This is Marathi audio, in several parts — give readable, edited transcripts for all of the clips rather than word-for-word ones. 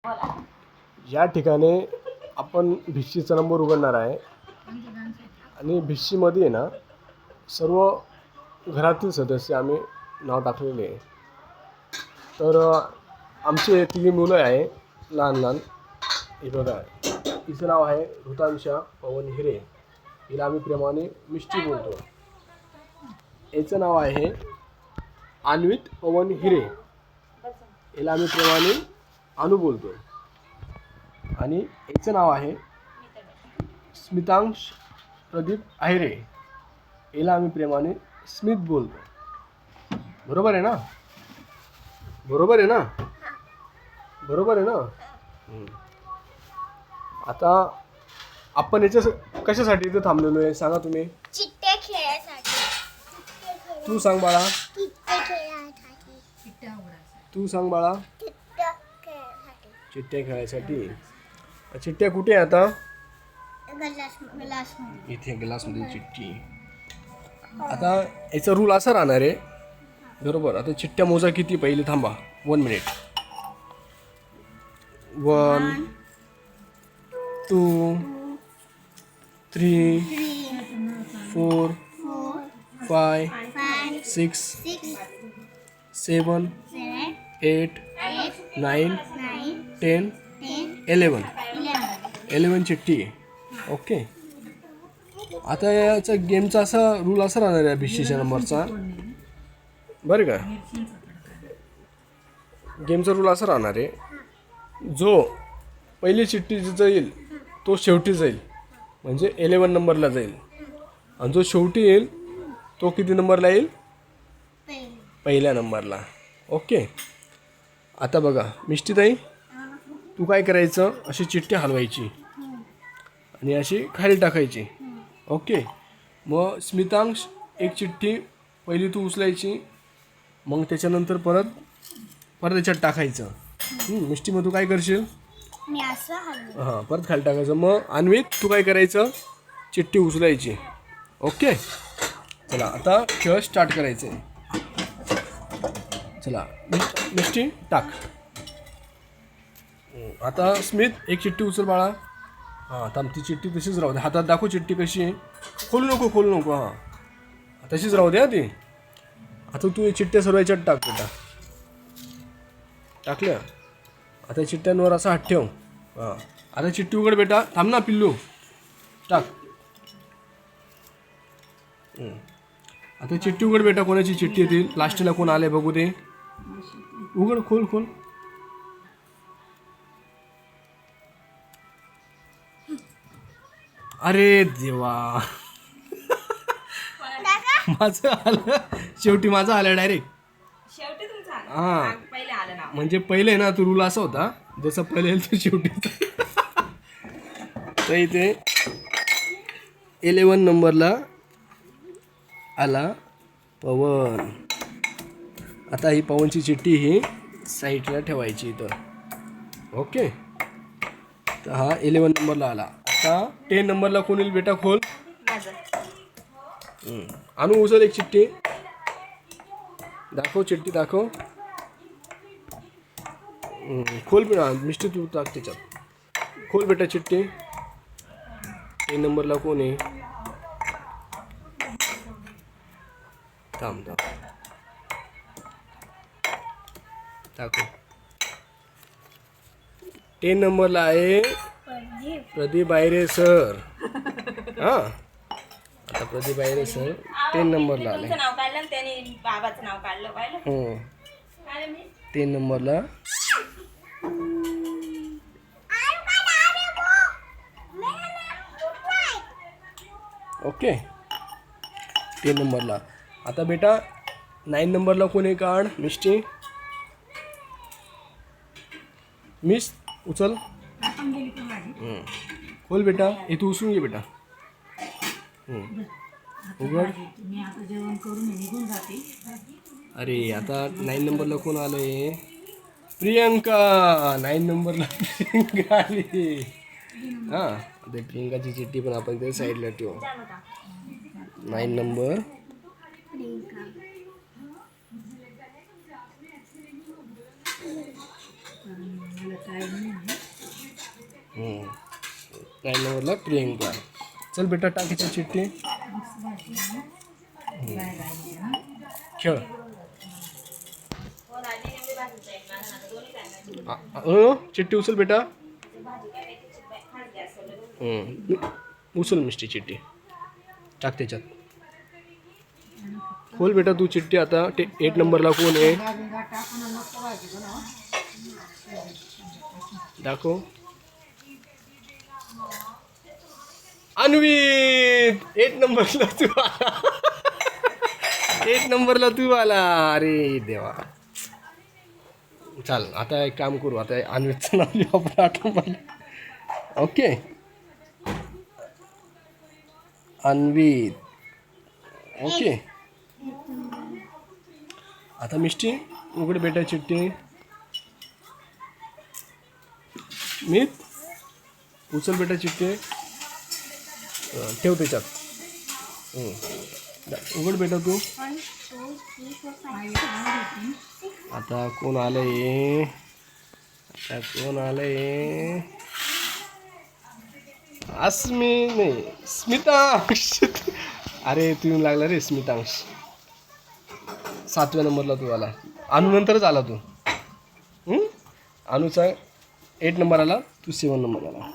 या ठिकाणी आपण भिशीचा नंबर उघडणार आहे आणि भिशीमध्ये आहे ना सर्व घरातील सदस्य आम्ही नाव टाकलेले आहे. तर आमचे तिघी मुलं आहे लहान लहान. हे बघा, तिचं नाव आहे ऋतांशा पवन हिरे, हिला आम्ही प्रेमाने मिष्टी बोलतो. याचं नाव आहे अन्वित पवन हिरे, याला आम्ही प्रेमाने अनु बोलतो. आणि याचं नाव आहे स्मितांश प्रदीप आहिरे, याला आम्ही प्रेमाने स्मित बोलतो. बरोबर आहे ना? बरोबर आहे ना? बरोबर आहे ना? आता आपण याच्या कशासाठी इथे थांबलेलो आहे सांगा तुम्ही? चिट्टे खेळायसाठी. तू सांग बाळा. चिट्टे खेळायसाठी. तू सांग बाळा. चिट्टे खेळायसाठी. चिट्ट्या खेळायसाठी. चिट्ट्या कुठे आहे आता? ग्लासमध्ये. इथे ग्लासमध्ये चिट्टी. आता याचा रूल असा राहणार आहे, बरोबर? आता चिट्ट्या मोजा किती पहिले थांबा 1 मिनिट. 1 2 3 4 5 6 7 8 9 10 11 चिट्टी. ओके. आता याचा गेमचा असा रूल असा राहणार आहे भिशीच्या नंबरचा, बरं का? गेमचा रूल असा राहणार आहे, जो पहिली चिठ्ठी जाईल तो शेवटी जाईल, म्हणजे 11 नंबरला जाईल. आणि जो शेवटी येईल तो किती नंबरला येईल? पहिल्या नंबरला. ओके. आता बघा मिष्टीताई, तू काय करायचं, अशी चिठ्ठी हलवायची आणि अशी खाली टाकायची. ओके. मग स्मितांश एक चिठ्ठी पहिली तू उचलायची, मग त्याच्यानंतर परत त्याच्यात टाकायचं. मिष्टी, मग तू काय करशील? मी असं हलवू. हां, परत खाली टाकायचं. मग अन्वित तू काय करायचं, चिठ्ठी उचलायची. ओके. चला आता खेळ स्टार्ट करायचं आहे. चला मिष्टी टाक. आता स्मित एक चिठ्ठी उचल बाळा. हां, थांब, ती चिठ्ठी तशीच राहू दे. हातात दाखव चिठ्ठी कशी आहे. खोलू नको. हां, तशीच राहू दे. ती आता तू चिठ्ठ्या सर्व याच्यात टाक बेटा. टाकल्या. आता चिठ्ठ्यांवर असा हात ठेव. हां, आता चिठ्ठी उघड बेटा. थांब ना पिल्लू. टाक. आता चिठ्ठी उघड बेटा. कोणाची चिठ्ठी येतील, लास्टला कोण आले बघू दे. उघड, खोल. अरे देवा, माझं आलं शेवटी. माझं आलं डायरेक्ट शेवटी तुमचा हां. पहिले आलं नाव. म्हणजे पहिले ना तो रूल असा होता, जसं पहिले येईल तो शेवटी. तर इथे 11 नंबरला आला पवन. आता ही पवनची चिठ्ठी ही साईडला ठेवायची इथं. ओके. तर हा 11 नंबरला आला. आता 10 नंबरला कोण येईल बेटा? खोल. माझं. आणू उचल एक चिठ्ठी. दाखव चिठ्ठी, दाखव. खोल बेटा. मिष्टी तू टाक त्याच्यात. खोल बेटा चिठ्ठी. 10 नंबरला कोण आहे? थांब. दाखव. 10 नंबरला आहे प्रदीप आहिरे सर. हां, आता प्रदीप आहिरे सर 10 नंबरला आले. तुमचं नाव काढलं, त्याने बाबाचं नाव काढलं. पाहिलं? 10 नंबरला. ओके. 10 नंबरला. आता बेटा 9 नंबरला कोण आहे? काढ मिष्टी. मिस उचल. खोल बेटा. हे तू उचलून घे बेटा. उघड. अरे आता 9 नंबरला कोण आलंय? प्रियंका. 9 नंबरला प्रियंका आली. हां, आता प्रियंकाची चिठ्ठी पण आपण त्या साईडला ठेवू. 9 नंबर. 9 नंबरला प्रियंका. चल बेटा टाकीची चिठ्ठी. खेळ. हो दादी एवढी भाजी जाईल मला ना दोन्ही टायमाची चिठ्ठी उचल बेटा. भाजी काय मेथीची खाली गॅस सोडलं. उचल मिष्टी चिठ्ठी. टाक त्याच्यात. खोल बेटा तू चिठ्ठी आता. 8 नंबरला कोण आहे दाखव. अन्वित. 8 नंबरला तू आला. 8 नंबरला तू आला. अरे देवा. चाल आता एक काम करू. आता अन्वितचं नाव लिहू आपण 8 नंबरला. ओके. अन्वित. ओके. आता मिष्टी उघड बेटा चिठ्ठी. मित उचल बेटा चिठ्ठी. ठेव त्याच्यात. उघड बेटा तू. 1 2 3 4 5 आता कोण आलंय. आता कोण आलंय. अस्मी नाही स्मितांश. अरे तू येऊन लागला रे स्मितांश. 7व्या नंबरला तू आला. अनु नंतरच आला तू. अनुचा 8 नंबर आला. तू 7 नंबर आला.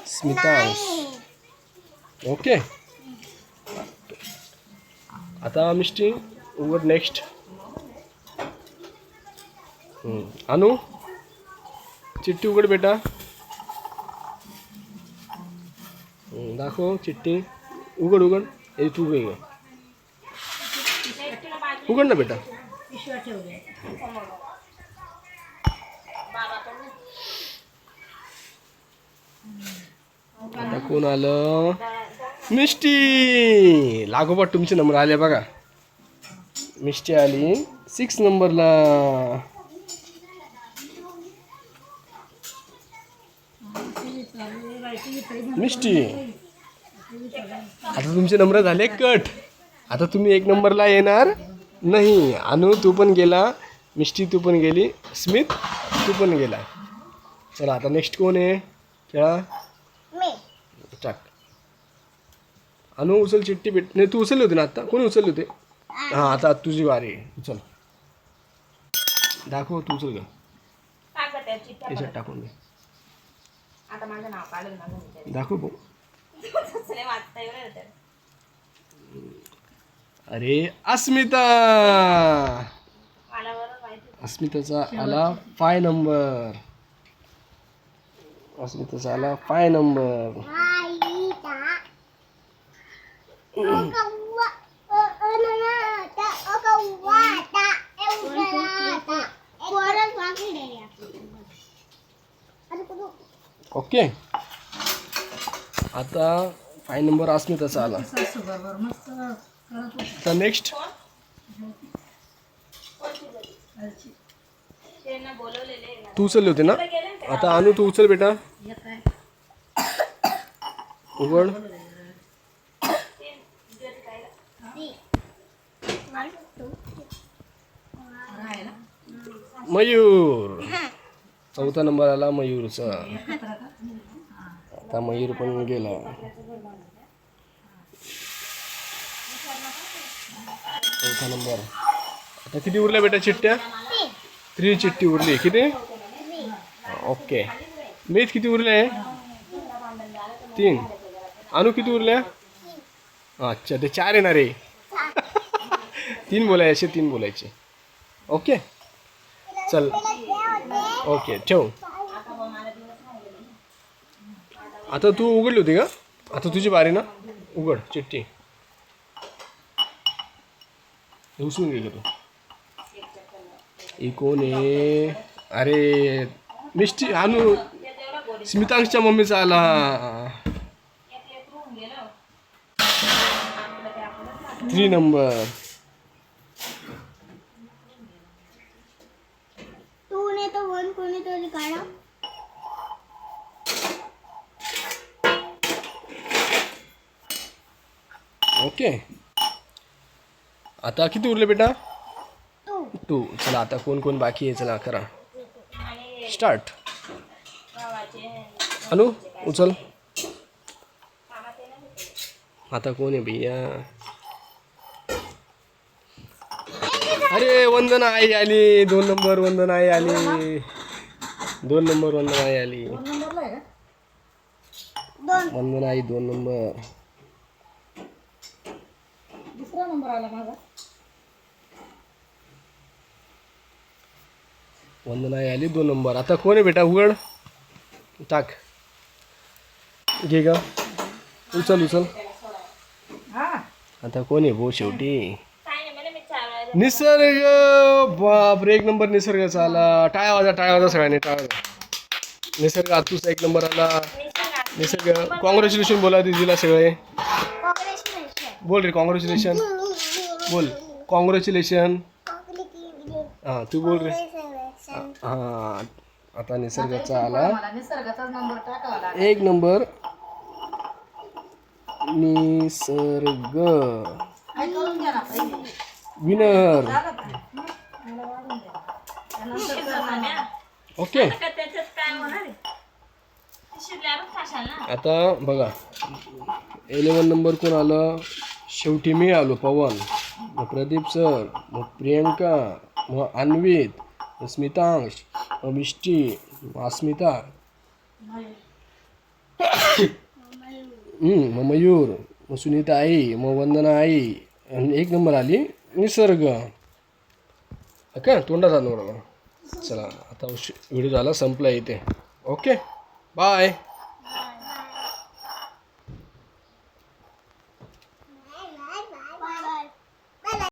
स्मितांश. ओके. आता मिष्टी उघड नेक्स्ट. अनु चिठ्ठी उघड बेटा. दाखव चिठ्ठी. उघड उघड. हे तू घे. उघड ना बेटा. आता कोण आलं. मिष्टी. लागोपाठ तुमचे नंबर आले बघा. मिष्टी आली 6 नंबरला. मिष्टी. आता तुमचे नंबर झाले कट. आता तुम्ही 1 नंबरला येणार नाही. अनु तू पण गेला. मिष्टी तू पण गेली. स्मित तू पण गेला. चला आता नेक्स्ट कोण आहे. खेळा. मी टाक. अनु उचल चिठ्ठी भेट. नाही तू उचलली होती ना आता. कोणी उचलली होते. हां आता तुझी वारी आहे. उचल. दाखव तू उचल का. टाक गं त्या चिठ्ठ्या त्याच्यात परत. टाकून दे. आता माझं नाव काढलं ना म्हणून दाखव भाऊ. नाही वाचता एवढं होतं. अरे अस्मिता. मला बरोबर माहिती होतं. अस्मिताचा आला 5 नंबर. अस्मिताचा आला 5 नंबर. आईता ओकव्वा अननाता ओकव्वाता एवढाता परत बाकी दे आता कुठं. ओके. आता 5 नंबर अस्मिताचा आला. आता नेक्स्ट. त्यांना बोलवलेले आहे ना. तू उचलली होती ना. गेले ना ते. आता अनु तू उचल बेटा. उघड. मयूर. 4था नंबर आला मयूरचा. आता मयूर पण गेला. 4था नंबर. आता किती उरल्या बेटा चिठ्ठ्या. 3 चिठ्ठी उरली. किती. ओके. मीच किती उरले. 3. अनु किती उरल्या. अच्छा ते 4 येणार आहे. 3 बोलायचे 3 बोलायचे. ओके. चल. ओके ठेव. आता तू उघडली होती का. आता तुझी बारी ना. उघड चिठ्ठी. उचलून घे तू. ही कोण आहे. अरे मिष्टी. अनु स्मितांशच्या मम्मीचा आला. एक रूम गेलं. 3 नंबर. तू ने तो वन कोणीतरी काढा. ओके. आता किती उरले बेटा? टू. 2. चला आता कोण कोण बाकी आहे चला करा आणि स्टार्ट. गावाचे हॅलो उचल. कामात आहे ना. आता कोण आहे भैया? अरे वंदना आई आली. 2 नंबर वंदना आई आली. 2 नंबर वंदना आई आली. दोन. वंदना आई 2 नंबर. दुसरा नंबर आला माझा. वंदना आई आली 2 नंबर. आता कोण आहे बेटा? उघड टाक. घे ग उचल उचल. हा आता कोण आहे भाऊ शेवटी? काय नाही मला मी 4 वेळा निसर्ग. बापरे 1 नंबर निसर्गाचा आला. टाळ्या वाजा सगळ्यांनी टाळ्या वाजा. निसर्ग आतूचा 1 नंबर आला. निसर्ग कॉंग्रॅच्युलेशन बोला दीदीला सगळे. कॉंग्रॅच्युलेशन. बोल रे कॉंग्रॅच्युलेशन बोल. कॉंग्रॅच्युलेशन. हां तू बोल रे. हां आता निसर्गाचा आला मला निसर्गाचाच नंबर टाकावा लागला. 1 नंबर. निसर्ग काय करून घ्या ना पहिले. विनर. झालं का? मला वाढून द्या. त्यानंतर करणार ना. ओके. का त्याच्यात काय होणार आहे? शिरल्यावर खाशाल ना. आता बघा 11 नंबर कोण आलं? शेवटी मी आलो पवन, मग प्रदीप सर, मग प्रियंका, मग अन्वित, मग स्मितांश, मग मिष्टी, मग अस्मिता, मग मयूर, मग सुनीता आई, मग वंदना आई आणि 1 नंबर आली निसर्ग. का तोंडाचा नंबर. चला आता व्हिडिओ झाला संपला इथे. Okay bye.